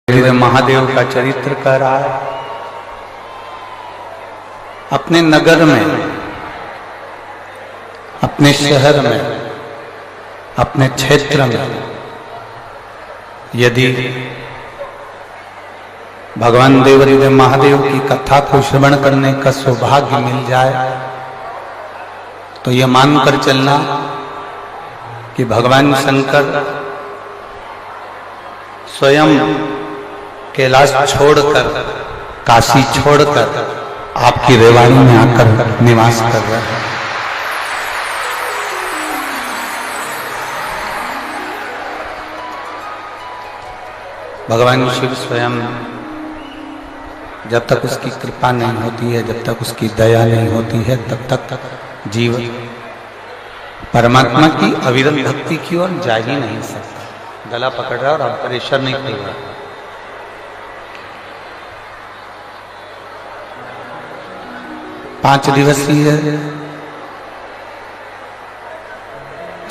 महादेव का चरित्र कह रहा है। अपने नगर में, अपने शहर में, अपने क्षेत्र में यदि भगवान देवरिदेव महादेव की कथा को श्रवण करने का सौभाग्य मिल जाए तो यह मानकर चलना कि भगवान शंकर स्वयं कैलाश छोड़कर, काशी छोड़कर आपकी रेवाड़ी में आकर निवास कर रहे हैं। भगवान शिव स्वयं जब तक उसकी कृपा नहीं होती है, जब तक उसकी दया नहीं होती है, तब तक जीव परमात्मा की अविरत भक्ति की ओर जा ही नहीं सकता। गला पकड़ रहा और आप प्रेशर नहीं कर रहा। पांच दिवसीय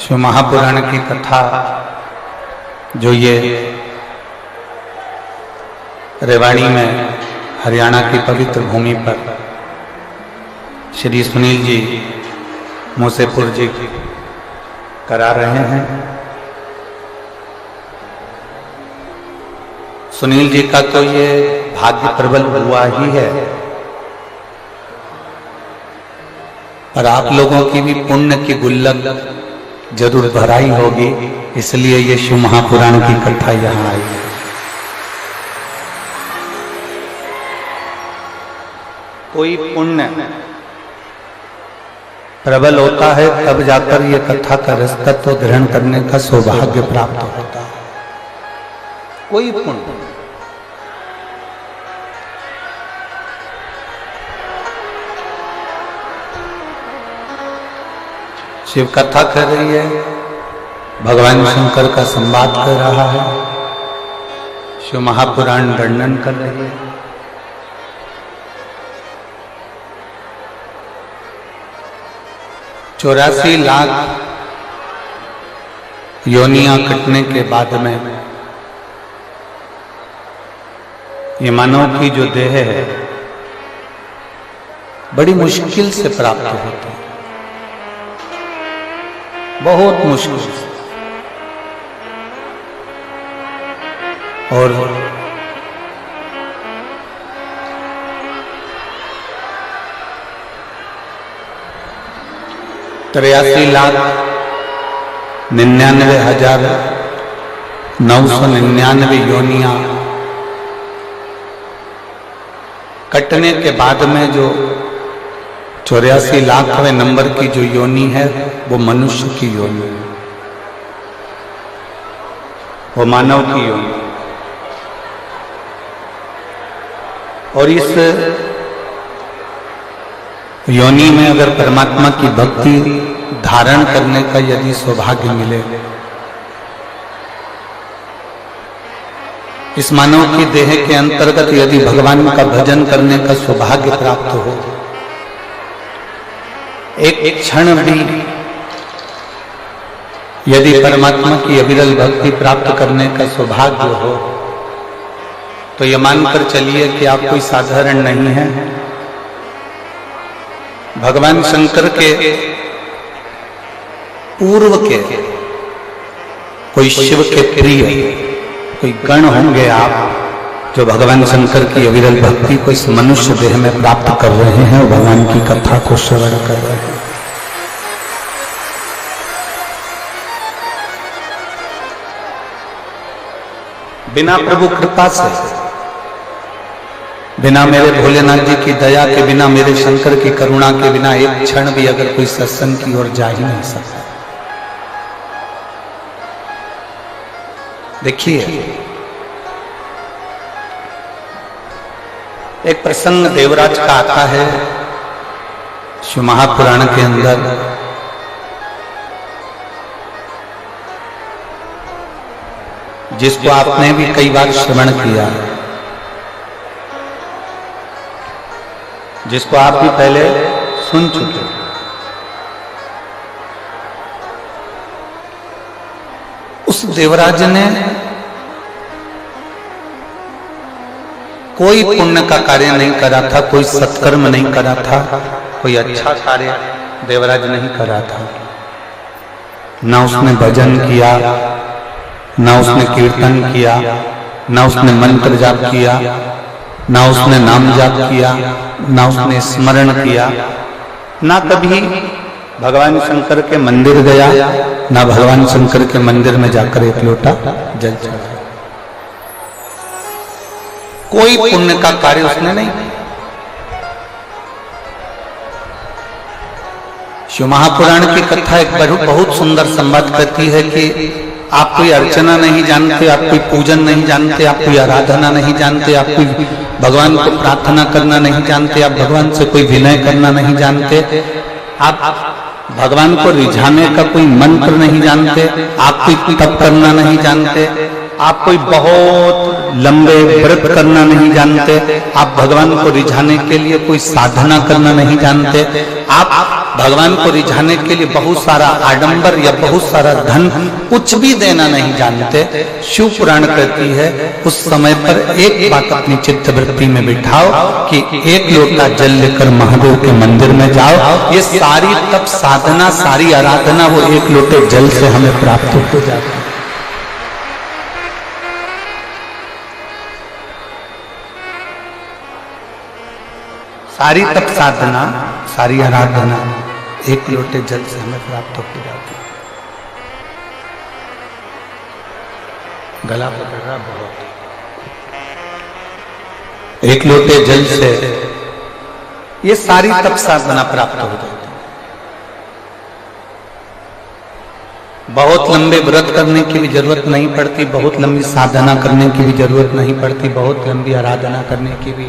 शिव महापुराण की कथा जो ये रेवाड़ी में हरियाणा की पवित्र भूमि पर श्री सुनील जी मूसेपुर जी करा रहे हैं। सुनील जी का तो ये भाग्य प्रबल हुआ ही है, पर आप लोगों की भी पुण्य की गुल्लक जरूर भराई होगी, इसलिए ये शिव महापुराण की कथा यहाँ आई है। कोई पुण्य प्रबल होता है तब जाकर ये कथा का रसतत्व ग्रहण करने का सौभाग्य प्राप्त होता है। कोई पुण्य शिव कथा कर रही है, भगवान शंकर का संवाद कर रहा है, शिव महापुराण वर्णन कर रही है। चौरासी लाख योनियां कटने के बाद में ये मानव की जो देह है बड़ी मुश्किल से प्राप्त होती है, बहुत मुश्किल से। और 83,99,999 योनियां कटने के बाद में जो 84 लाखवें नंबर की जो योनि है वो मनुष्य की योनि है, वो मानव की योनि। और इस योनि में अगर परमात्मा की भक्ति धारण करने का यदि सौभाग्य मिले, इस मानव की देह के अंतर्गत यदि भगवान का भजन करने का सौभाग्य प्राप्त हो, एक क्षण भी यदि परमात्मा की अविरल भक्ति प्राप्त करने का सौभाग्य हो, तो यह मानकर चलिए कि आप कोई साधारण नहीं है। भगवान शंकर के पूर्व के कोई शिव के प्रिय कोई गण होंगे आप, जो भगवान शंकर की अविरल भक्ति को इस मनुष्य देह में प्राप्त कर रहे हैं, भगवान की कथा को श्रवण कर रहे हैं। बिना प्रभु कृपा से, बिना मेरे भोलेनाथ जी की दया के, बिना मेरे शंकर की करुणा के बिना एक क्षण भी अगर कोई सत्संग की ओर जा ही नहीं सकता। देखिए, एक प्रसंग देवराज का आता है शिव महापुराण के अंदर। जिसको आपने भी कई बार श्रवण किया, जिसको आप भी पहले सुन चुके। उस देवराज ने कोई पुण्य का कार्य नहीं करा था, कोई सत्कर्म नहीं करा था, कोई अच्छा कार्य देवराज नहीं करा था। ना उसने भजन किया, ना उसने कीर्तन किया, ना उसने मंत्र जाप किया, ना उसने नाम जाप किया, ना उसने स्मरण किया, ना कभी भगवान शंकर के मंदिर गया, ना भगवान शंकर के मंदिर में जाकर एक लोटा जल चढ़ाया। कोई पुण्य का कार्य उसने नहीं। शिव महापुराण की कथा एक बहुत सुंदर संवाद करती है कि आप कोई अर्चना नहीं जानते, आप कोई पूजन नहीं जानते, आप कोई आराधना नहीं जानते, आप कोई भगवान को प्रार्थना करना नहीं जानते, आप भगवान से कोई विनय करना नहीं जानते, आप भगवान को रिझाने का कोई मंत्र नहीं जानते, आप कोई तप करना नहीं जानते, आप कोई बहुत लंबे व्रत करना नहीं जानते, आप भगवान को रिझाने के लिए कोई साधना करना नहीं जानते, आप भगवान को रिझाने के लिए बहुत सारा आडंबर या बहुत सारा धन कुछ भी देना नहीं जानते। शिव पुराण कहती है उस समय पर एक बात अपनी चित्तवृत्ति में बिठाओ कि एक लोटा जल लेकर महादेव के मंदिर में जाओ। ये सारी तप साधना, सारी आराधना वो एक लोटे जल से हमें प्राप्त हो जाती है। सारी तप साधना, सारी आराधना एक लोटे जल से हमें प्राप्त हो जाती है। गला पकड़ रहा बहुत। एक लोटे जल से ये सारी तप साधना प्राप्त हो जाती है। बहुत लंबे व्रत करने की भी जरूरत नहीं पड़ती, बहुत लंबी साधना करने की भी जरूरत नहीं पड़ती, बहुत लंबी आराधना करने की भी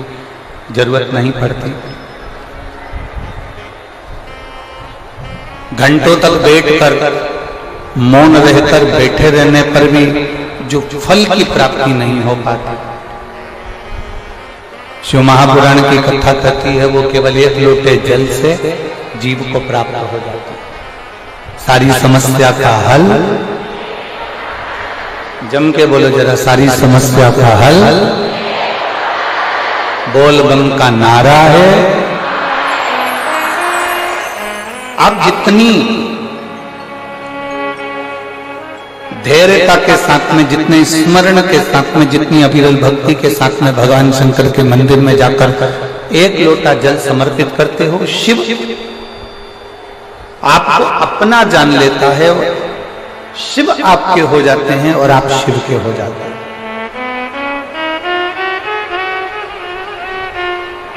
जरूरत नहीं पड़ती। घंटों तक बैठकर मौन रहकर बैठे रहने पर भी जो फल की प्राप्ति नहीं हो पाती, शिव महापुराण की कथा कहती है वो केवल एक लोटे जल से जीव को प्राप्त हो जाती है। सारी समस्या का हल, जम के बोलो जरा, सारी समस्या का हल बोल बम का नारा है। आप जितनी धैर्यता के साथ में, जितने स्मरण के साथ में, जितनी अविरल भक्ति के साथ में भगवान शंकर के मंदिर में जाकर एक लोटा जल समर्पित करते हो, शिव आपको अपना जान लेता है, शिव आपके हो जाते हैं और आप शिव के हो जाते हैं।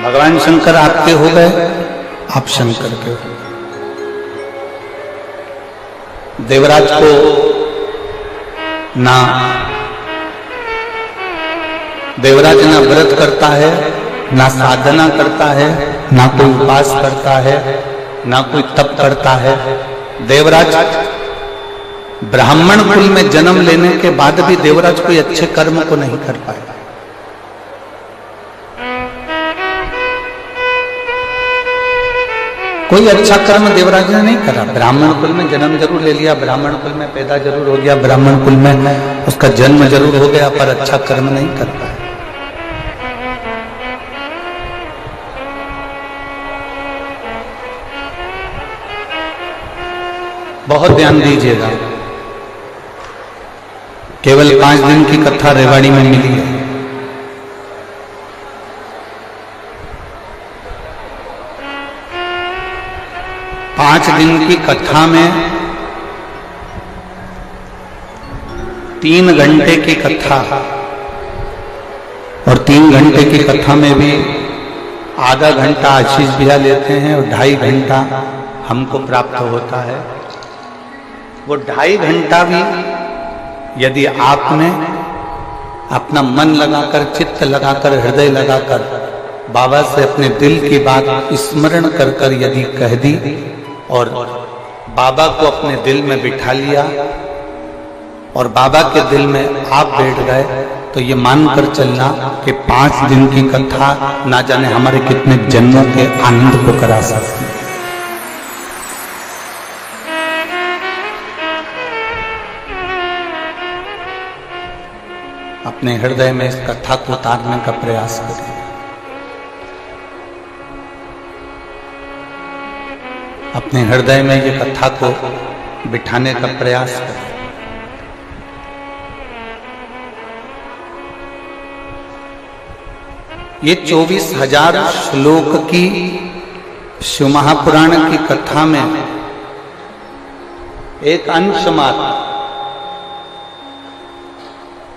भगवान शंकर आपके हो गए, आप शंकर के हो। देवराज को ना देवराज ना व्रत करता है, ना साधना करता है, ना कोई उपास करता है, ना कोई तप करता है। देवराज ब्राह्मण कुल में जन्म लेने के बाद भी देवराज कोई अच्छे कर्म को नहीं कर पाया। कोई अच्छा कर्म देवराज ने नहीं करा। ब्राह्मण कुल में जन्म जरूर ले लिया, ब्राह्मण कुल में पैदा जरूर हो गया, ब्राह्मण कुल में उसका जन्म जरूर हो गया, पर अच्छा कर्म नहीं कर पाया। बहुत ध्यान दीजिएगा, केवल 5 दिन की कथा रेवाड़ी में मिली है। पांच दिन की कथा में 3 घंटे की कथा, और 3 घंटे की कथा में भी आधा घंटा आशीष भैया लेते हैं और 2.5 घंटा हमको प्राप्त होता है। वो 2.5 घंटा भी यदि आपने अपना मन लगाकर, चित्त लगाकर, हृदय लगाकर बाबा से अपने दिल की बात स्मरण कर कर यदि कह दी और बाबा को अपने दिल में बिठा लिया और बाबा के दिल में आप बैठ गए, तो ये मानकर चलना कि 5 दिन की कथा ना जाने हमारे कितने जन्मों के आनंद को करा सकती है। अपने हृदय में इस कथा को उतारने का प्रयास करें। अपने हृदय में ये कथा को बिठाने का प्रयास करें। ये 24,000 श्लोक की शिव महापुराण की कथा में एक अंश मात्र,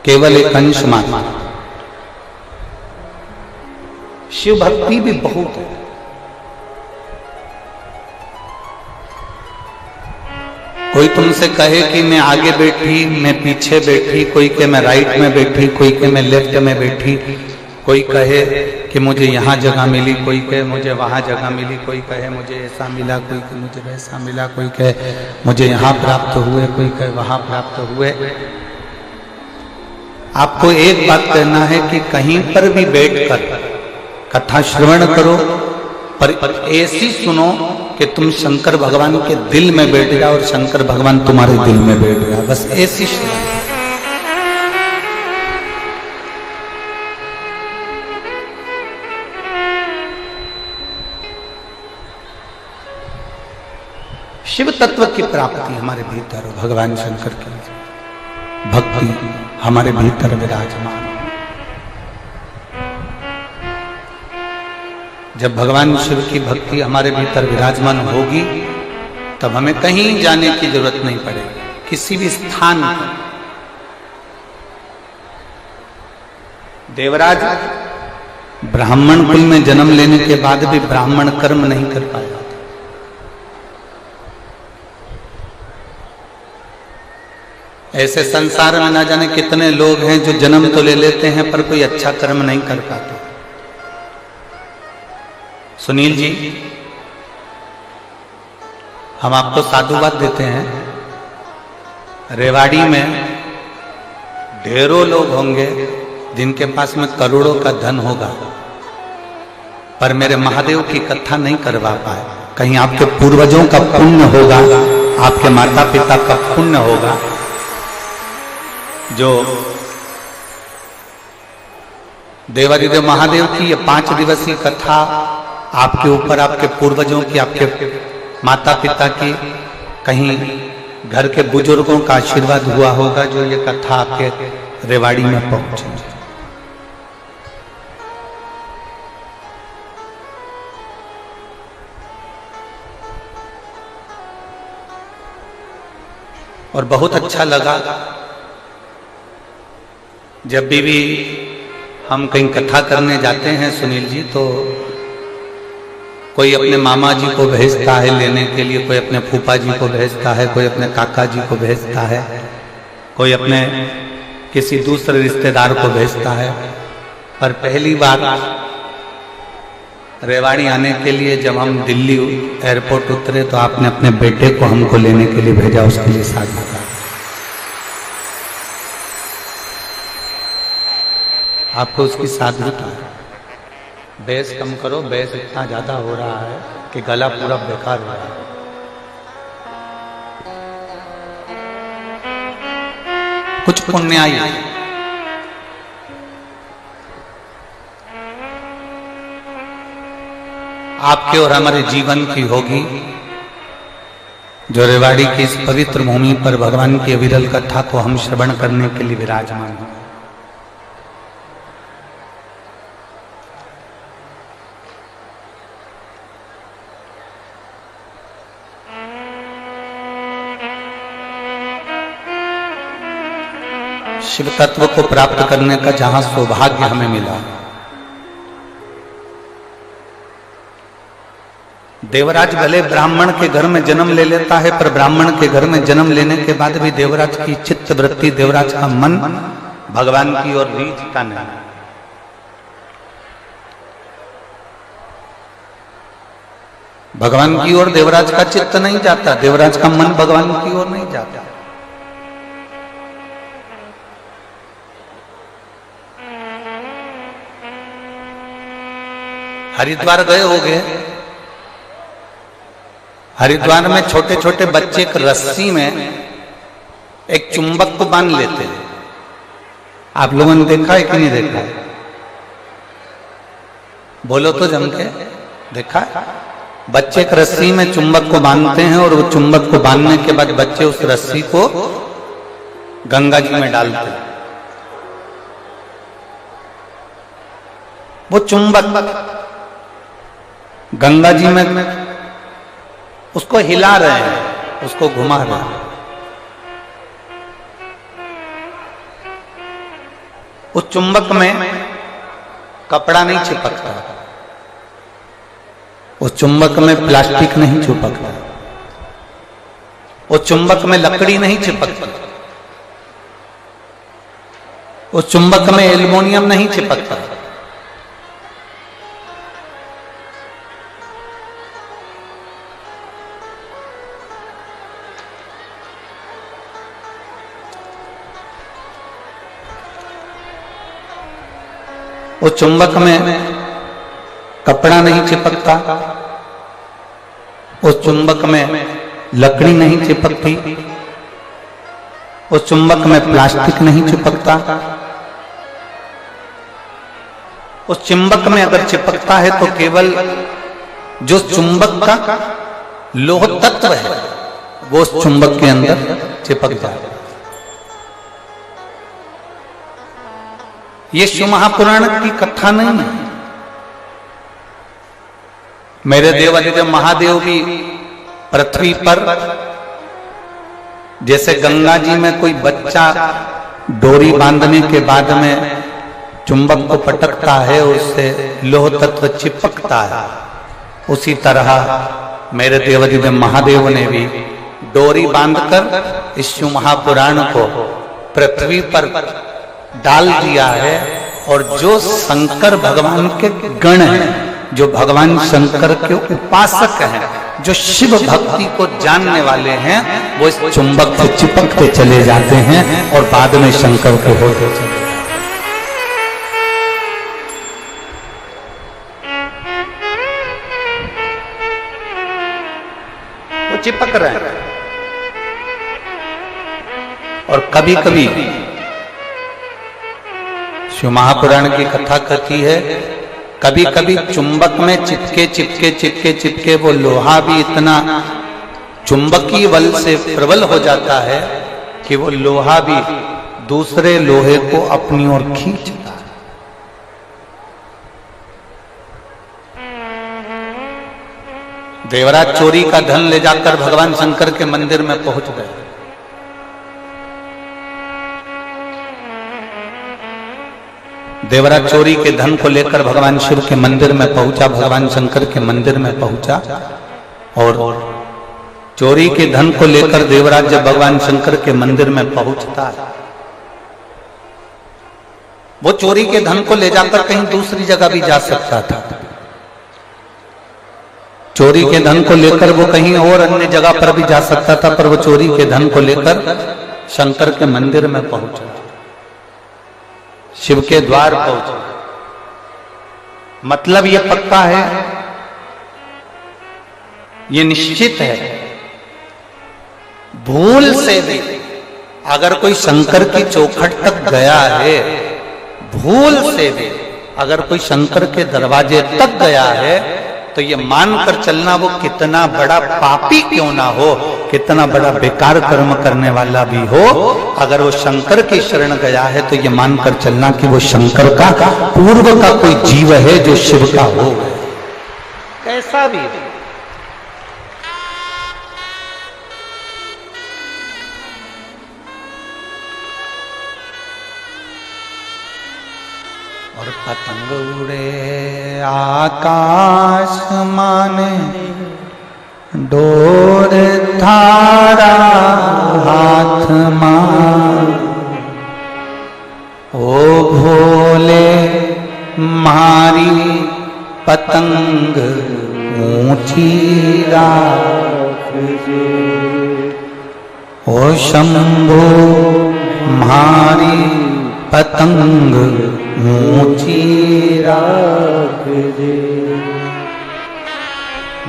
केवल एक अंश मात्र। शिव भक्ति भी बहुत है। कोई तुमसे कहे कि मैं आगे बैठी, मैं पीछे बैठी, कोई के मैं राइट में बैठी, कोई के मैं लेफ्ट में बैठी, कोई कहे कि मुझे यहाँ जगह मिली, कोई कहे मुझे वहाँ जगह मिली, कोई कहे मुझे ऐसा मिला, कोई कहे मुझे वैसा मिला, कोई कहे मुझे यहाँ प्राप्त हुए, कोई कहे वहाँ प्राप्त हुए। आपको एक बात कहना है कि कहीं पर भी बैठकर कथा श्रवण करो, पर ऐसी सुनो कि तुम शंकर भगवान के दिल में बैठ जाओ और शंकर भगवान तुम्हारे दिल में बैठ जाओ। बस ऐसी श्रवण। शिव तत्व की प्राप्ति हमारे भीतर हो, भगवान शंकर की भक्ति हमारे भीतर विराजमान। जब भगवान शिव की भक्ति हमारे भीतर विराजमान होगी तब हमें कहीं जाने की जरूरत नहीं पड़ेगी, किसी भी स्थान पर। देवराज ब्राह्मण कुल में जन्म लेने के बाद भी ब्राह्मण कर्म नहीं कर पाया। ऐसे संसार में ना जाने कितने लोग हैं जो जन्म तो ले लेते हैं पर कोई अच्छा कर्म नहीं कर पाते। सुनील जी, हम आपको साधुवाद देते हैं। रेवाड़ी में ढेरों लोग होंगे जिनके पास में करोड़ों का धन होगा, पर मेरे महादेव की कथा नहीं करवा पाए। कहीं आपके पूर्वजों का पुण्य होगा, आपके माता पिता का पुण्य होगा, जो देवादिदेव महादेव की ये 5 दिवसीय कथा आपके ऊपर, आपके पूर्वजों की, आपके माता पिता की, कहीं घर के बुजुर्गों का आशीर्वाद हुआ होगा जो ये कथा आपके रेवाड़ी में पहुंची। और बहुत अच्छा लगा जब भी हम कहीं कथा करने जाते हैं सुनील जी, तो कोई अपने मामा जी को भेजता है लेने के लिए, कोई अपने फूफा जी को भेजता है, कोई अपने काका जी को भेजता है, कोई अपने किसी दूसरे रिश्तेदार को भेजता है। पर पहली बार रेवाड़ी आने के लिए जब हम दिल्ली एयरपोर्ट उतरे तो आपने अपने बेटे को हमको लेने के लिए भेजा, उसके लिए साधुवाद। आपको उसकी साधुता। बेस कम करो, बेस इतना ज्यादा हो रहा है कि गला पूरा बेकार हो रहा है। कुछ पुण्य आई आपके और हमारे जीवन की होगी, जो रेवाड़ी की इस पवित्र भूमि पर भगवान की अविरल कथा को हम श्रवण करने के लिए विराजमान हैं। शिव तत्व को प्राप्त करने का जहां सौभाग्य हमें मिला। देवराज भले ब्राह्मण के घर में जन्म ले लेता है, पर ब्राह्मण के घर में जन्म लेने के बाद भी देवराज की चित्त वृत्ति, देवराज का मन भगवान की ओर रीझता नहीं। भगवान की ओर देवराज का चित्त नहीं जाता, देवराज का मन भगवान की ओर नहीं जाता। हरिद्वार गए होंगे, हरिद्वार में छोटे छोटे बच्चे एक रस्सी में एक चुंबक को बांध लेते हैं। आप लोगों ने देखा है कि नहीं देखा है? बोलो तो जम के। देखा है? बच्चे एक रस्सी में चुंबक को बांधते हैं और वो चुंबक को बांधने के बाद बच्चे उस रस्सी को गंगा जी में डालते हैं। वो चुंबक गंगा जी में उसको हिला रहे हैं, उसको घुमा रहे हैं। उस चुंबक में कपड़ा नहीं चिपकता, उस चुंबक में प्लास्टिक नहीं चिपकता, उस चुंबक में लकड़ी नहीं चिपकती, उस चुंबक में एल्युमिनियम नहीं चिपकता। उस चुंबक में कपड़ा नहीं चिपकता, उस चुंबक में लकड़ी नहीं चिपकती, उस चुंबक में प्लास्टिक नहीं चिपकता। उस चुंबक में अगर चिपकता है तो केवल जो चुंबक का लोह तत्व है वो उस चुंबक के अंदर चिपक जाए। ये शिव महापुराण की कथा नहीं है। मेरे देवादिदेव महादेव भी पृथ्वी पर जैसे गंगा जी में कोई बच्चा डोरी बांधने के बाद में चुंबक को पटकता है, उससे लोह तत्व चिपकता है, उसी तरह मेरे देवादिदेव महादेव ने भी डोरी बांधकर इस शिव महापुराण को पृथ्वी पर डाल दिया है। और जो शंकर भगवान के गण हैं, जो भगवान शंकर के उपासक हैं, जो शिव भक्ति को जानने वाले हैं, वो इस चुंबक से चिपकते चले जाते हैं और बाद में शंकर के होते चले। वो चिपक रहे हैं। और कभी कभी शिव महापुराण की कथा कहती है, कभी कभी चुंबक में चिपके चिपके चिपके चिपके वो लोहा भी इतना चुंबकीय बल से प्रबल हो जाता है कि वो लोहा भी दूसरे लोहे को अपनी ओर खींचता है। देवराज चोरी का धन ले जाकर भगवान शंकर के मंदिर में पहुंच गए। देवराज चोरी के धन को लेकर भगवान शिव के मंदिर में पहुंचा, भगवान शंकर के मंदिर में पहुंचा। और चोरी के धन को लेकर देवराज जब भगवान शंकर के मंदिर में पहुंचता है, वो चोरी के धन को ले जाकर कहीं दूसरी जगह भी जा सकता था। चोरी के धन को लेकर वो कहीं और अन्य जगह पर भी जा सकता था, पर वो चोरी के धन को लेकर शंकर के मंदिर में पहुंचा, शिव के द्वार पहुंचे। मतलब ये पक्का है, ये निश्चित है, भूल से भी अगर कोई शंकर की चौखट तक गया है, भूल से भी अगर कोई शंकर के दरवाजे तक गया है, तो ये मानकर चलना वो कितना बड़ा पापी क्यों ना हो, कितना बड़ा बेकार कर्म करने वाला भी हो, अगर वो शंकर की शरण गया है तो ये मानकर चलना कि वो शंकर का पूर्व का कोई जीव है जो शिव का हो, कैसा भी हो। और पतंग उड़े आकाश माने, डोर थारा हाथ मान, ओ भोले मारी पतंग ऊंची राख जे, ओ शंभो मारी पतंग ऊंची राख जे।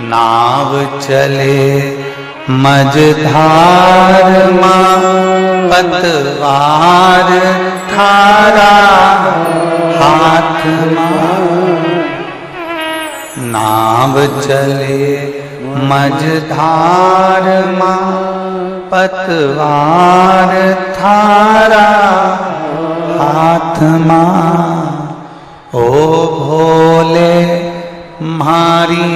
नाव चले मझधार मां, पतवार थारा हाथ मां, नाव चले मझधार माँ, पतवार थारा हाथ माँ। ओ भोले मारी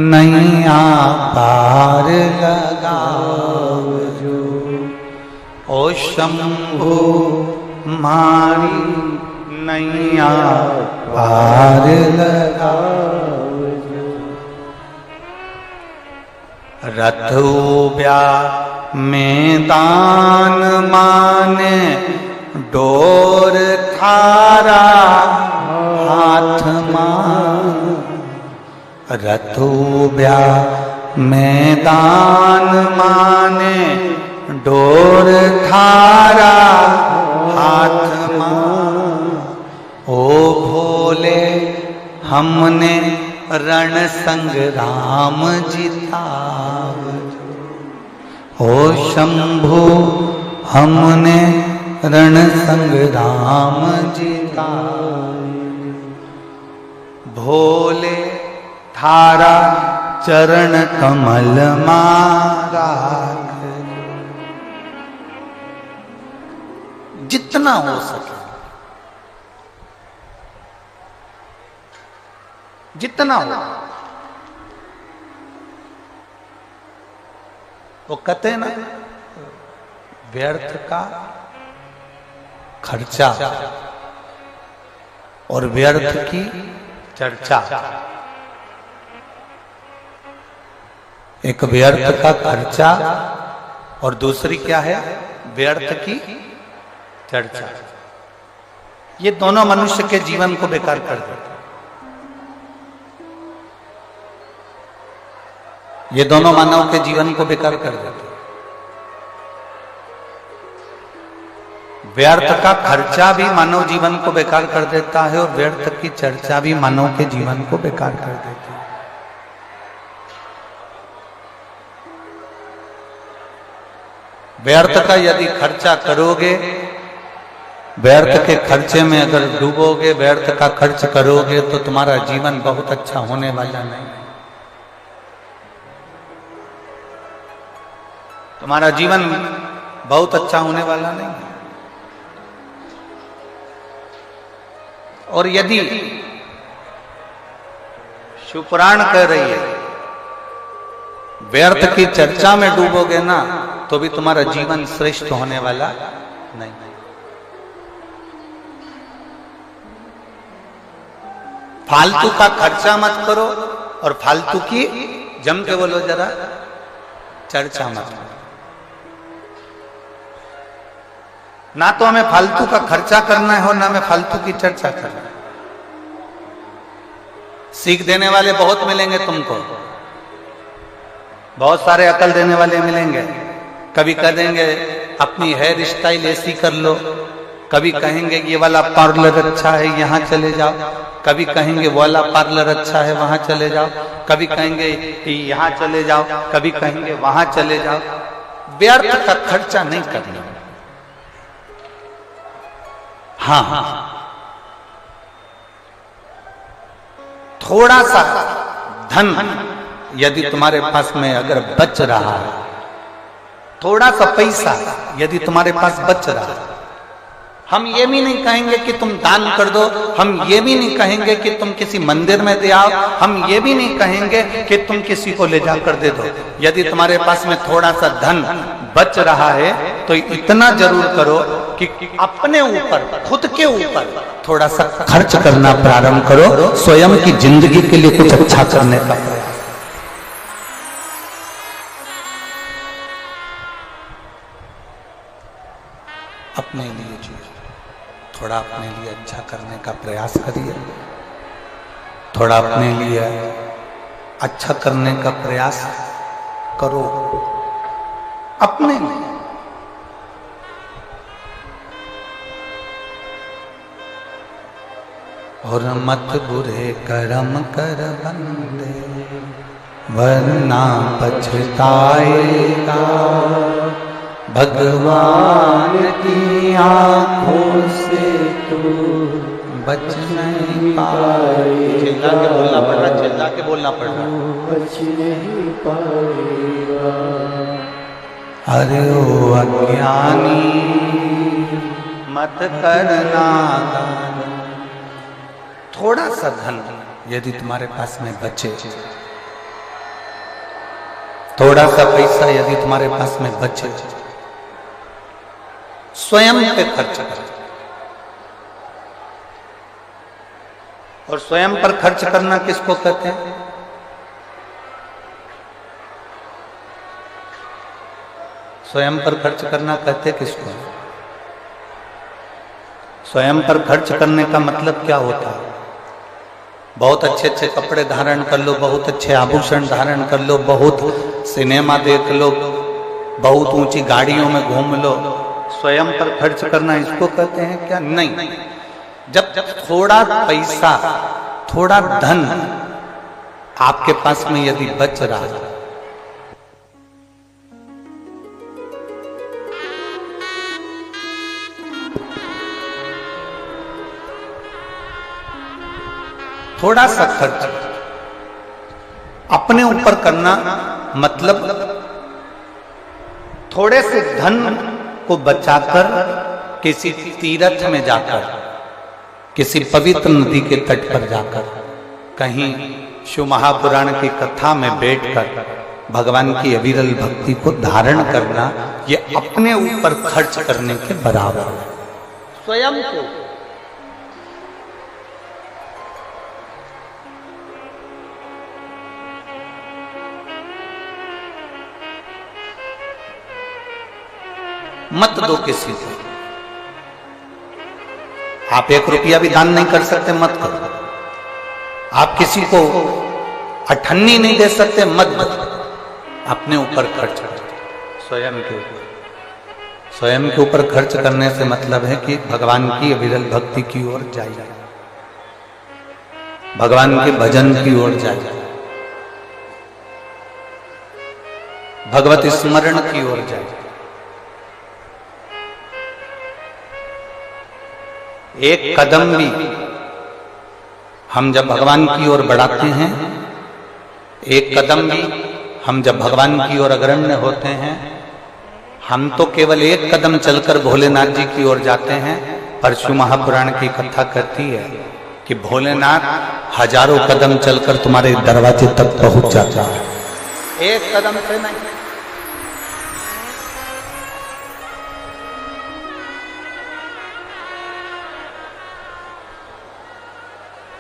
नैया पार लगाओ जो, ओ शंभु मारी नैया पार लगाओ जो। रथ उब्या मैदान माने, डोर थारा हाथ मां। रथ उब्या मैदान माने, डोर थारा हाथ मां। ओ भोले हमने रण संग्राम जिताव, ओ शंभु हमने रण संग्राम जिताव। भोले थारा चरण कमल मारा, जितना हो सके जितना हो। वो कहते हैं ना, व्यर्थ का खर्चा और व्यर्थ की चर्चा। एक व्यर्थ का खर्चा और दूसरी क्या है, व्यर्थ की चर्चा। ये दोनों मनुष्य के जीवन को बेकार कर देते। ये दोनों मानव के जीवन को बेकार कर देते। व्यर्थ का खर्चा भी मानव जीवन को बेकार कर देता है और व्यर्थ की चर्चा भी मानव के जीवन को बेकार कर देती है। व्यर्थ का यदि खर्चा करोगे, व्यर्थ के खर्चे में अगर डूबोगे, व्यर्थ का खर्च करोगे तो तुम्हारा जीवन बहुत अच्छा होने वाला नहीं। तुम्हारा जीवन बहुत अच्छा होने वाला नहीं। और यदि शिवपुराण कह रही है व्यर्थ की चर्चा में डूबोगे ना, तो भी तुम्हारा जीवन श्रेष्ठ होने वाला नहीं। फालतू का खर्चा मत करो और फालतू की, जम के बोलो जरा, चर्चा मत करो। ना तो हमें फालतू का खर्चा करना है और ना हमें फालतू की चर्चा करना है। सीख देने वाले बहुत मिलेंगे तुमको, बहुत सारे अकल देने वाले मिलेंगे। कभी कह देंगे अपनी हेयर स्टाइल ऐसी कर लो, कभी कहेंगे ये वाला पार्लर अच्छा है यहाँ चले जाओ, कभी कहेंगे वो वाला पार्लर अच्छा है वहां चले जाओ, कभी कहेंगे यहाँ चले जाओ, कभी कहेंगे वहां चले जाओ। व्यर्थ का खर्चा नहीं करना। हाँ, थोड़ा सा धन यदि तुम्हारे पास में अगर बच रहा है, थोड़ा सा पैसा यदि तुम्हारे पास बच रहा है, हम ये भी नहीं कहेंगे कि तुम दान कर दो, हम ये भी नहीं कहेंगे कि तुम किसी मंदिर में दे आओ, हम ये भी नहीं कहेंगे कि तुम किसी को ले जाकर दे दो। यदि तुम्हारे पास में थोड़ा सा धन बच रहा है तो इतना जरूर करो कि अपने ऊपर, खुद के ऊपर थोड़ा सा खर्च करना प्रारंभ करो, स्वयं की जिंदगी के लिए कुछ अच्छा करने का प्रयास। अपने लिए जी थोड़ा अपने लिए अच्छा करने का प्रयास करिए, थोड़ा अपने लिए अच्छा करने का प्रयास करो अपने लिए। और मत बुरे कर्म कर बंदे, वरना पछताएगा। भगवान की आंखों से तू बच नहीं पाए। चिल्ला के बोलना पड़ रहा, चिल्ला के बोलना पड़ रहा। बच नहीं पाएगा। अरे ओ अज्ञानी मत करना दान। थोड़ा सा धन यदि तुम्हारे पास में बचे, थोड़ा सा पैसा यदि तुम्हारे पास में बचे, स्वयं पे खर्च करो। और स्वयं पर खर्च करना किसको कहते हैं? स्वयं पर खर्च करना कहते किसको? स्वयं पर खर्च करने का मतलब क्या होता है? बहुत अच्छे अच्छे कपड़े धारण कर लो, बहुत अच्छे आभूषण धारण कर लो, बहुत सिनेमा देख लो, बहुत ऊंची गाड़ियों में घूम लो। स्वयं पर खर्च करना इसको कहते हैं क्या? नहीं। जब थोड़ा पैसा, थोड़ा धन आपके पास में यदि बच रहा है, थोड़ा सा खर्च अपने ऊपर करना, मतलब थोड़े से धन को बचाकर किसी तीर्थ में जाकर, किसी पवित्र नदी के तट पर जाकर, कहीं शिव महापुराण की कथा में बैठकर भगवान की अविरल भक्ति को धारण करना, ये अपने ऊपर खर्च करने के बराबर है। स्वयं को मत दो किसी को। आप 1 रुपया भी दान नहीं कर सकते, मत करो। आप किसी को अठन्नी नहीं दे सकते, मत दो। अपने ऊपर खर्च करो, स्वयं के ऊपर। स्वयं के ऊपर खर्च करने से मतलब है कि भगवान की अविरल भक्ति की ओर जाइए, भगवान के भजन की ओर जाइए, भगवत स्मरण की ओर जाइए। एक कदम भी हम जब भगवान की ओर बढ़ाते हैं, एक कदम भी हम जब भगवान की ओर अग्रण्य होते हैं, हम तो केवल एक कदम चलकर भोलेनाथ जी की ओर जाते हैं। पर शिव महापुराण की कथा कहती है कि भोलेनाथ हजारों कदम चलकर तुम्हारे दरवाजे तक पहुंच जाता है, एक कदम से नहीं।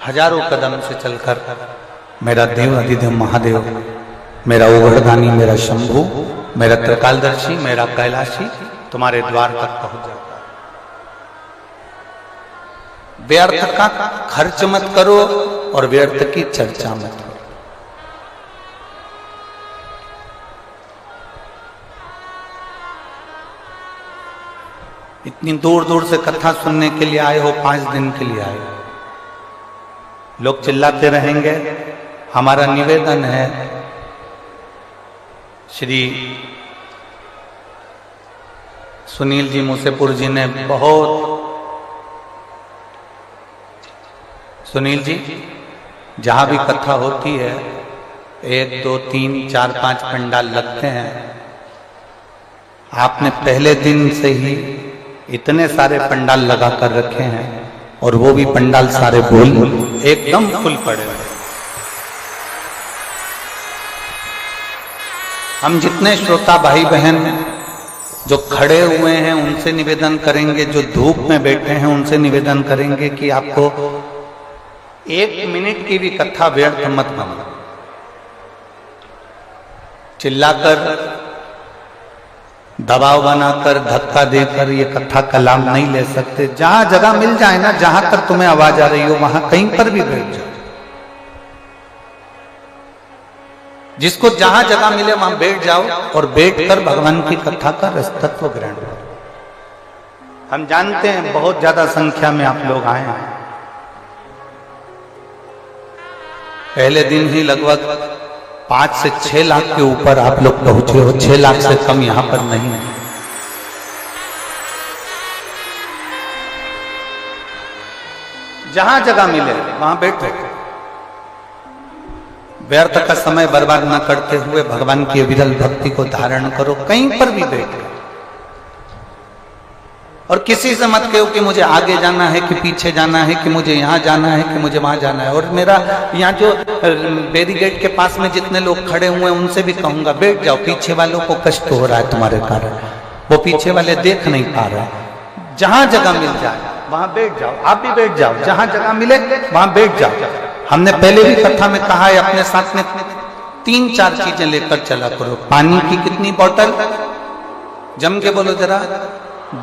हजारों कदम से चलकर मेरा देव अधिदेव महादेव, मेरा उगड़दानी, मेरा शंभू, मेरा त्रिकालदर्शी, मेरा कैलाशी तुम्हारे द्वार तक पहुंच जाता है। व्यर्थ का खर्च मत करो और व्यर्थ की चर्चा मत करो। इतनी दूर दूर से कथा सुनने के लिए आए हो, 5 दिन के लिए आए हो, लोग चिल्लाते रहेंगे। हमारा निवेदन है, श्री सुनील जी मूसेपुर जी ने बहुत, सुनील जी जहां भी कथा होती है 1 2 3 4 5 पंडाल लगते हैं। आपने पहले दिन से ही इतने सारे पंडाल लगा कर रखे हैं और वो भी पंडाल सारे फूल एकदम फुल पड़े हुए। हम जितने श्रोता भाई बहन जो खड़े हुए हैं उनसे निवेदन करेंगे, जो धूप में बैठे हैं उनसे निवेदन करेंगे कि आपको 1 मिनट की भी कथा व्यर्थ मत बना। चिल्लाकर, दबाव बनाकर, धक्का देकर ये कथा का लाभ नहीं ले सकते। जहां जगह मिल जाए ना, जहां तक तुम्हें आवाज आ रही हो वहां कहीं पर भी बैठ जाओ। जिसको जहां जगह मिले वहां बैठ जाओ और बैठकर भगवान की कथा का रसतत्व ग्रहण करो। हम जानते हैं बहुत ज्यादा संख्या में आप लोग आए हैं। पहले दिन ही लगभग 5 से 6 लाख के ऊपर आप लोग पहुंचे हो, 6 लाख से कम यहां पर नहीं है। जहां जगह मिले वहां बैठो, व्यर्थ का समय बर्बाद न करते हुए भगवान की विरल भक्ति को धारण करो, कहीं पर भी बैठो। और किसी से मत कहो कि मुझे आगे जाना है कि पीछे जाना है, कि मुझे यहाँ जाना है कि मुझे वहां जाना है। और मेरा यहाँ जो बैरिकेड के पास में जितने लोग खड़े हुए हैं उनसे भी कहूंगा बैठ जाओ, पीछे वालों को कष्ट हो रहा है तुम्हारे कारण, वो पीछे वाले देख नहीं पा रहे। जहां जगह मिल जाए वहां बैठ जाओ, आप भी बैठ जाओ, जहां जगह मिले वहां बैठ जाओ। हमने पहले भी कथा में कहा है, अपने साथ में 3-4 चीजें लेकर चला करो। पानी की कितनी बोतल, जम के बोलो जरा,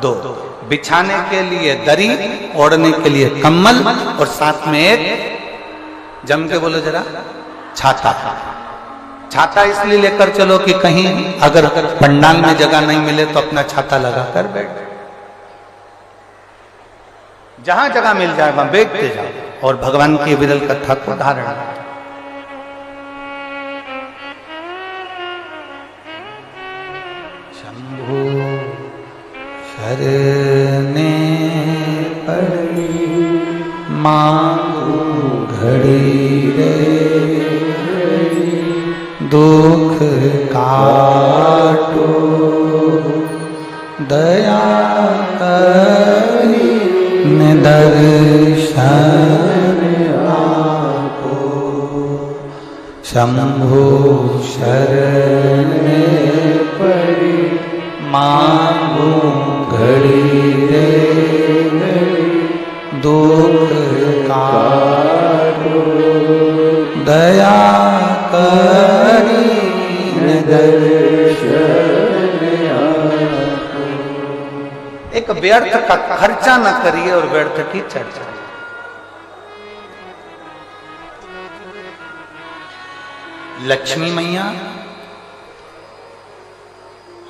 2। बिछाने के लिए दरी, ओढ़ने के लिए कम्बल, और साथ में एक, जम के बोलो जरा, छाता। छाता इसलिए लेकर चलो कि कहीं अगर पंडाल में जगह नहीं मिले तो अपना छाता लगाकर बैठ, जहां जगह मिल जाए वहां बैठते जाओ और भगवान की विरल कथा को धारण करो। शंभु शरणे पड़ी मांगू घड़ी रे, दुख काटो दया करी दर्शन आपो। शंभु शरणे पड़ी मांगू घड़ी रे, दुख काटो दया करी दर्शन। एक व्यर्थ का खर्चा न करिए और व्यर्थ की चर्चा। लक्ष्मी मैया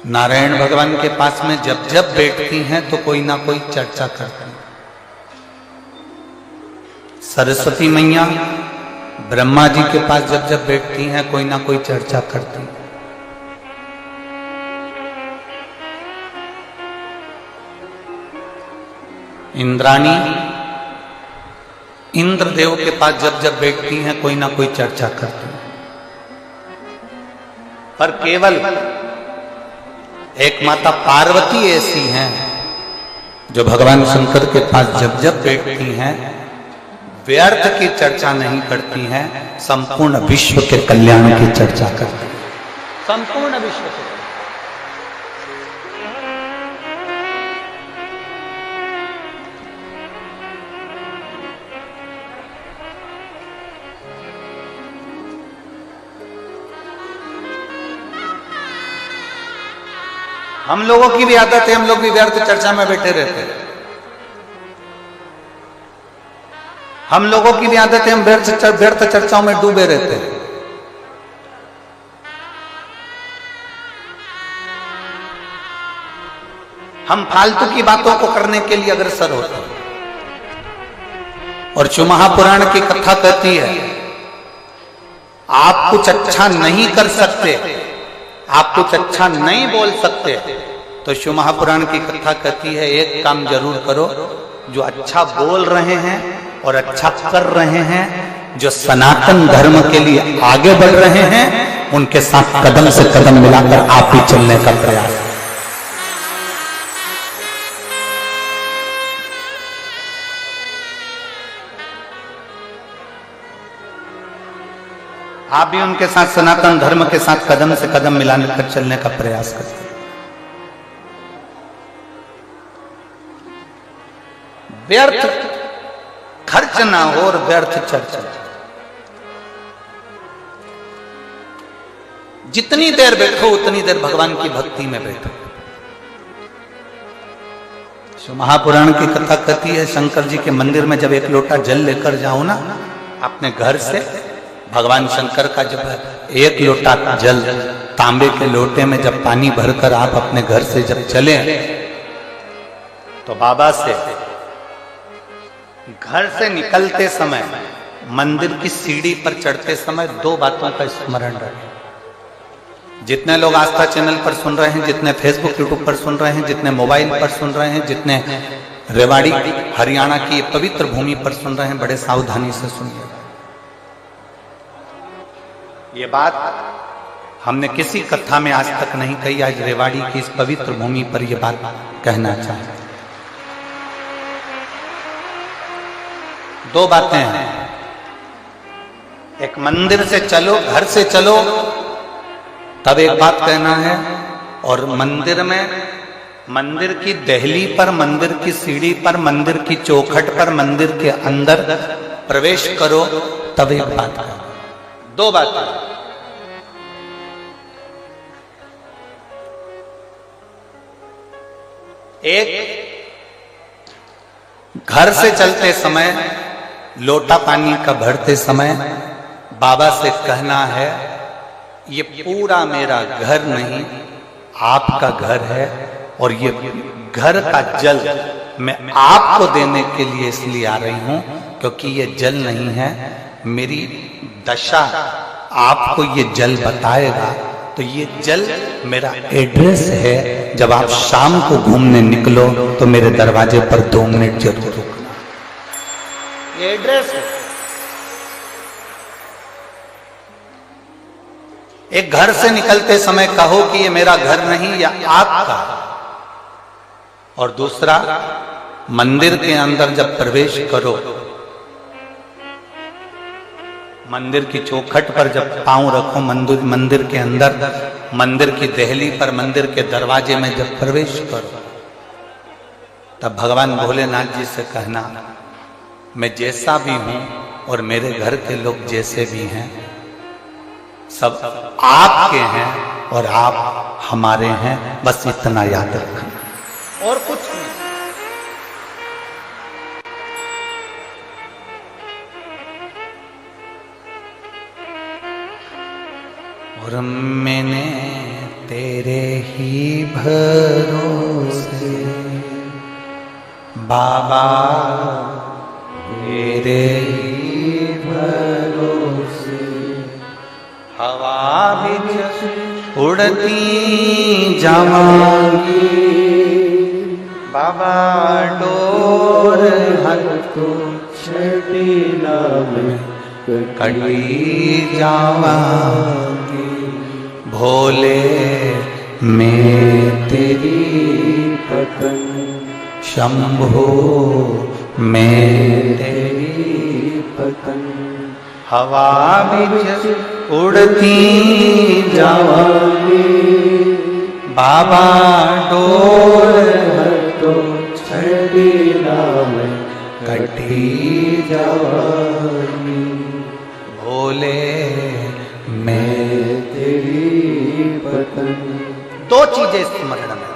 नारायण भगवान के पास में जब जब बैठती हैं तो कोई ना कोई चर्चा करती हैं। सरस्वती मैया ब्रह्मा जी के पास जब जब बैठती हैं कोई ना कोई चर्चा करती हैं। इंद्राणी इंद्रदेव के पास जब जब बैठती हैं कोई ना कोई चर्चा करती हैं। पर केवल एक माता पार्वती ऐसी हैं जो भगवान शंकर के पास जब जब बैठती हैं व्यर्थ की चर्चा नहीं करती हैं, संपूर्ण विश्व के कल्याण की चर्चा करती हैं। संपूर्ण विश्व के हम लोगों की भी आदत है, हम लोग भी व्यर्थ चर्चा में बैठे रहते हैं। हम लोगों की भी आदत है, हम व्यर्थ चर्चाओं में डूबे रहते हैं। हम फालतू की बातों को करने के लिए अग्रसर होते हैं। और शिव महापुराण की कथा कहती है आप कुछ अच्छा नहीं कर सकते, आप कुछ अच्छा नहीं बोल सकते, तो शिव महापुराण की कथा कहती है एक काम जरूर करो, जो अच्छा बोल रहे हैं और अच्छा कर रहे हैं, जो सनातन धर्म के लिए आगे बढ़ रहे हैं, उनके साथ कदम से कदम मिलाकर आप ही चलने का प्रयास। आप भी उनके साथ सनातन धर्म के साथ कदम से कदम मिलाने कर चलने का प्रयास करते हैं। व्यर्थ खर्च ना हो और व्यर्थ चर्चा। जितनी देर बैठो उतनी देर भगवान की भक्ति में बैठो। शिव महापुराण की कथा कहती है शंकर जी के मंदिर में जब एक लोटा जल लेकर जाओ ना अपने घर से, भगवान शंकर का जब एक लोटा जल तांबे के लोटे में जब पानी भरकर आप अपने घर से जब चले तो बाबा से घर से निकलते समय मंदिर की सीढ़ी पर चढ़ते समय 2 बातों का स्मरण रखें। जितने लोग आस्था चैनल पर सुन रहे हैं, जितने फेसबुक यूट्यूब पर सुन रहे हैं, जितने मोबाइल पर सुन रहे हैं, जितने रेवाड़ी हरियाणा की पवित्र भूमि पर सुन रहे हैं, बड़े सावधानी से सुनिए। ये बात हमने किसी कथा में आज तक नहीं कही, आज रेवाड़ी की इस पवित्र भूमि पर यह बात कहना चाहते हैं। दो बातें हैं, एक मंदिर से चलो, घर से चलो तब एक बात कहना है, और मंदिर में, मंदिर की दहली पर, मंदिर की सीढ़ी पर, मंदिर की चौखट पर, मंदिर के अंदर प्रवेश करो तब एक बात कहना। दो बातें। एक, घर से चलते समय, लोटा पानी का भरते समय बाबा से कहना है, ये पूरा मेरा घर नहीं, आपका घर है, और ये घर का जल मैं आपको देने के लिए इसलिए आ रही हूं क्योंकि ये जल नहीं है, मेरी दशा आपको ये जल बताएगा। तो ये जल मेरा एड्रेस है, जब आप शाम को घूमने निकलो तो मेरे दरवाजे पर 2 मिनट जरूर रुकना। ये एड्रेस है। एक, घर से निकलते समय कहो कि ये मेरा घर नहीं, या आपका। और दूसरा, मंदिर के अंदर जब प्रवेश करो, मंदिर की चौखट पर जब पांव रखो, मंदिर के अंदर, मंदिर की दहली पर, मंदिर के दरवाजे में जब प्रवेश करो, तब भगवान भोलेनाथ जी से कहना, मैं जैसा भी हूं और मेरे घर के लोग जैसे भी हैं, सब आपके हैं और आप हमारे हैं, बस इतना याद रखना, और कुछ नहीं। और मैंने तेरे ही भरोसे बाबा, तेरे ही भरोसे हवा भी उड़ती जावांगी, बाबा डोर हर तो छड़ीला में कटी जावांगी, भोले मैं तेरी पतंग, शंभो मैं तेरी पतंग, हवा बिच उड़ती जावांगी, बाबा डोर हर तो छड़ीला में कटी जावांगी, भोले मैं तेरी पतंग। दो चीजें स्मरण में।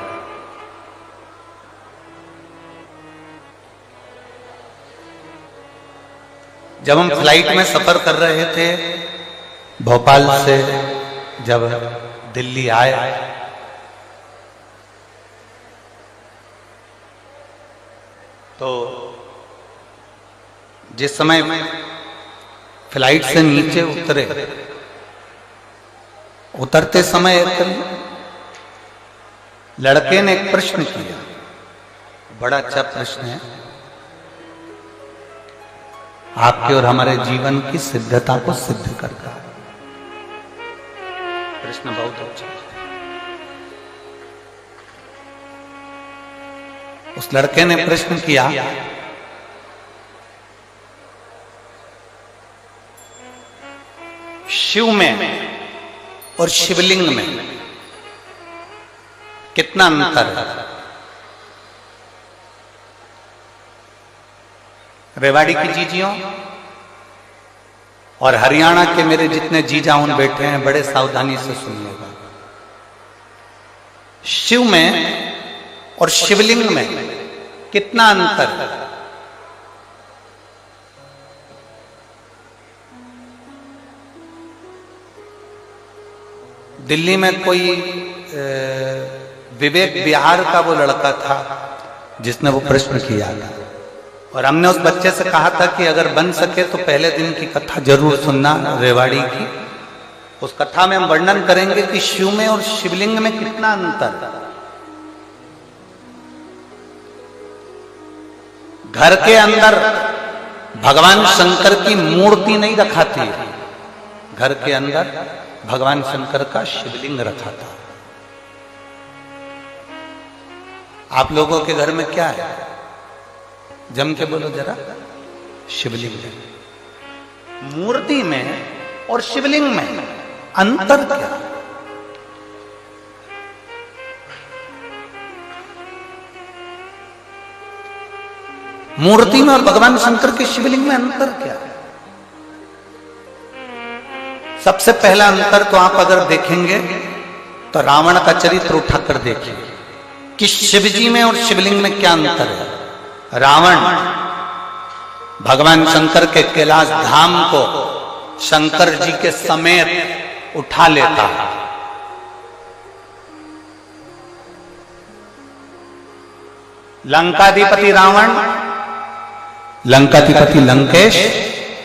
जब हम फ्लाइट में सफर कर रहे थे, भोपाल से जब दिल्ली आए, तो जिस समय फ्लाइट से नीचे उतरते समय एक लड़के ने एक प्रश्न किया, बड़ा अच्छा प्रश्न है, आपके और हमारे जीवन की सिद्धता को सिद्ध करता है। प्रश्न बहुत अच्छा है। उस लड़के ने प्रश्न किया, शिव में और शिवलिंग में कितना अंतर है? रेवाड़ी की जीजियों और हरियाणा के मेरे जितने जीजाऊन बैठे हैं, बड़े सावधानी से सुनिएगा। शिव में और शिवलिंग में कितना अंतर है? दिल्ली में कोई विवेक बिहार का वो लड़का था जिसने वो प्रश्न किया था, और हमने उस बच्चे से कहा था कि अगर बन सके तो पहले दिन की कथा जरूर सुनना रेवाड़ी की। उस कथा में हम वर्णन करेंगे कि शिव में और शिवलिंग में कितना अंतर। घर के अंदर भगवान शंकर की मूर्ति नहीं रखा थी, घर के अंदर भगवान शंकर का शिवलिंग रखा था। आप लोगों के घर में क्या है? जम के बोलो जरा। शिवलिंग है। मूर्ति में और शिवलिंग में अंतर क्या? मूर्ति में और भगवान शंकर के शिवलिंग में अंतर क्या है? सबसे पहला अंतर तो आप अगर देखेंगे तो रावण का चरित्र उठाकर देखिए कि शिवजी में और शिवलिंग में क्या अंतर है। रावण भगवान शंकर के कैलाश धाम को शंकर जी के समेत उठा लेता है। लंकाधिपति रावण, लंकाधिपति लंकेश,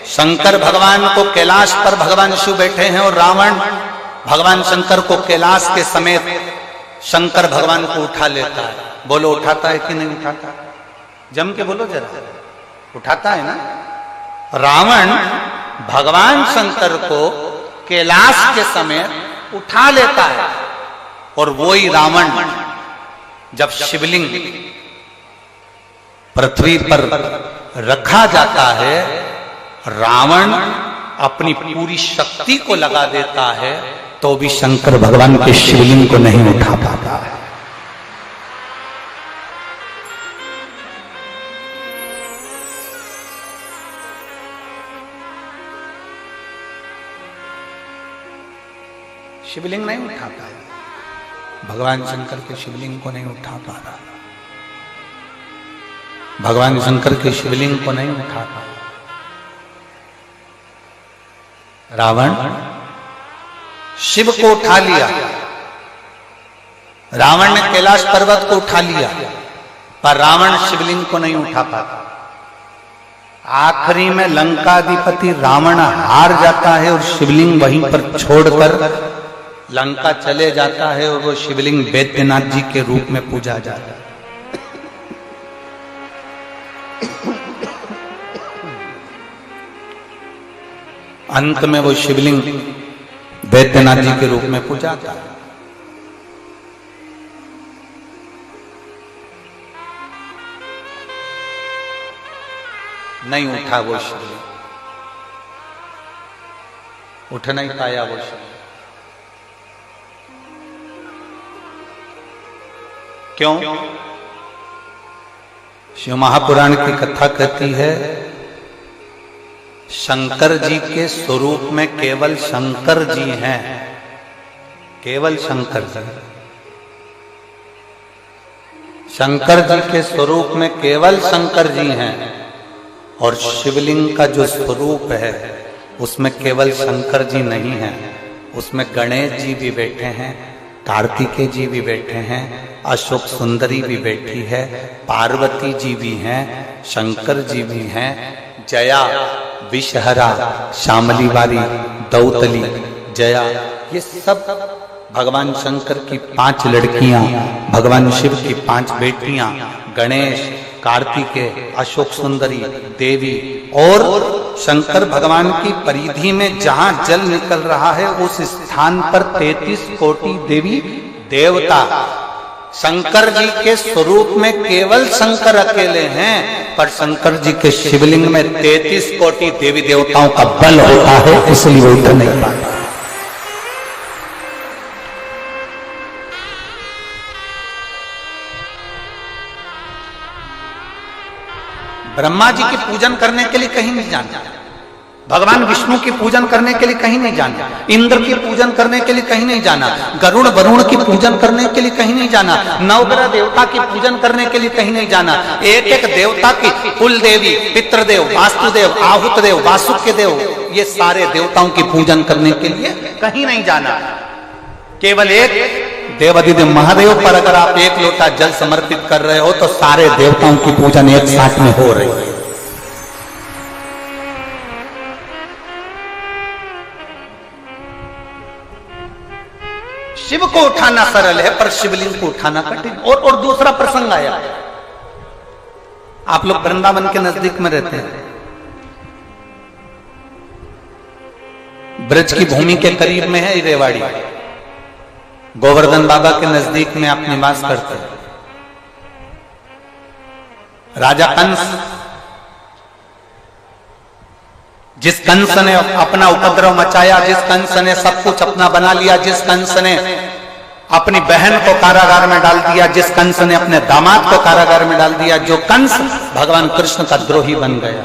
शंकर भगवान को कैलाश पर भगवान शिव बैठे हैं और रावण भगवान शंकर को कैलाश के समेत शंकर भगवान को उठा लेता है। बोलो उठाता है कि नहीं उठाता? जम के बोलो जरा। उठाता है ना? रावण भगवान शंकर को कैलाश के समेत उठा लेता है और वही रावण जब शिवलिंग पृथ्वी पर रखा जाता है, रावण अपनी पूरी शक्ति को लगा देता है तो भी शंकर भगवान के शिवलिंग को नहीं उठा पाता है। शिवलिंग नहीं उठा पाया, भगवान शंकर के शिवलिंग को नहीं उठा पा रहा, भगवान शंकर के शिवलिंग को नहीं उठा पाया। रावण शिव को उठा लिया, रावण ने कैलाश पर्वत को उठा लिया, पर रावण शिवलिंग को नहीं उठा पाता। आखिरी में लंकाधिपति रावण हार जाता है और शिवलिंग वहीं पर छोड़कर लंका चले जाता है और वो शिवलिंग वैद्यनाथ जी के रूप में पूजा जाता है। अंत में वो शिवलिंग वैद्यनाथ जी के रूप में पूजा था। नहीं उठा वो शिवलिंग, उठ नहीं पाया वो शिवलिंग। क्यों? शिव महापुराण की कथा कहती है शंकर जी के स्वरूप में केवल शंकर जी हैं, केवल शंकर जी। शंकर जी के स्वरूप में केवल शंकर जी हैं और शिवलिंग का जो स्वरूप है उसमें केवल शंकर जी नहीं हैं, उसमें गणेश जी भी बैठे हैं, कार्तिकेय जी भी बैठे हैं, अशोक सुंदरी भी बैठी है, पार्वती जी भी हैं, शंकर जी भी हैं, जया, विषहरा, शामली वाली, दौतली, जया, ये सब भगवान शंकर की 5 लड़कियां, भगवान शिव की 5 बेटियां, गणेश, कार्तिकेय, अशोक सुंदरी, देवी और शंकर भगवान की परिधि में जहां जल निकल रहा है उस स्थान पर 33 कोटि देवी देवता। शंकर जी के स्वरूप में केवल शंकर अकेले हैं, पर शंकर जी के शिवलिंग में 33 कोटि देवी देवताओं का बल होता है, इसलिए वो उठ नहीं पाता। ब्रह्मा जी की पूजन करने के लिए कहीं नहीं जाना, भगवान विष्णु की पूजन करने के लिए कहीं नहीं जाना, इंद्र की पूजन करने के लिए कहीं नहीं जाना, गरुड़ वरुण की पूजन करने के लिए कहीं नहीं जाना, नवग्रह देवता की पूजन करने के लिए कहीं नहीं जाना। एक एक देवता की कुल देवी, पितृदेव, वास्तुदेव, आहुतदेव, वासुकी देव, ये सारे देवताओं की पूजन करने के लिए कहीं नहीं जाना। केवल एक देवाधिदेव महादेव पर अगर आप 1 लोटा जल समर्पित कर रहे हो तो सारे देवताओं की पूजन एक साथ में हो रही है। शिव को उठाना सरल है पर शिवलिंग को उठाना कठिन। और दूसरा प्रसंग आया, आप लोग वृंदावन के नजदीक में रहते हैं, ब्रज की भूमि के करीब में है रेवाड़ी, गोवर्धन बाबा के नजदीक में आप निवास करते हैं। राजा कंस, जिस कंस ने अपना उपद्रव मचाया, जिस कंस ने सब कुछ अपना बना लिया, जिस कंस ने अपनी बहन को कारागार में डाल दिया, जिस कंस ने अपने दामाद को कारागार में डाल दिया, जो कंस भगवान कृष्ण का द्रोही बन गया,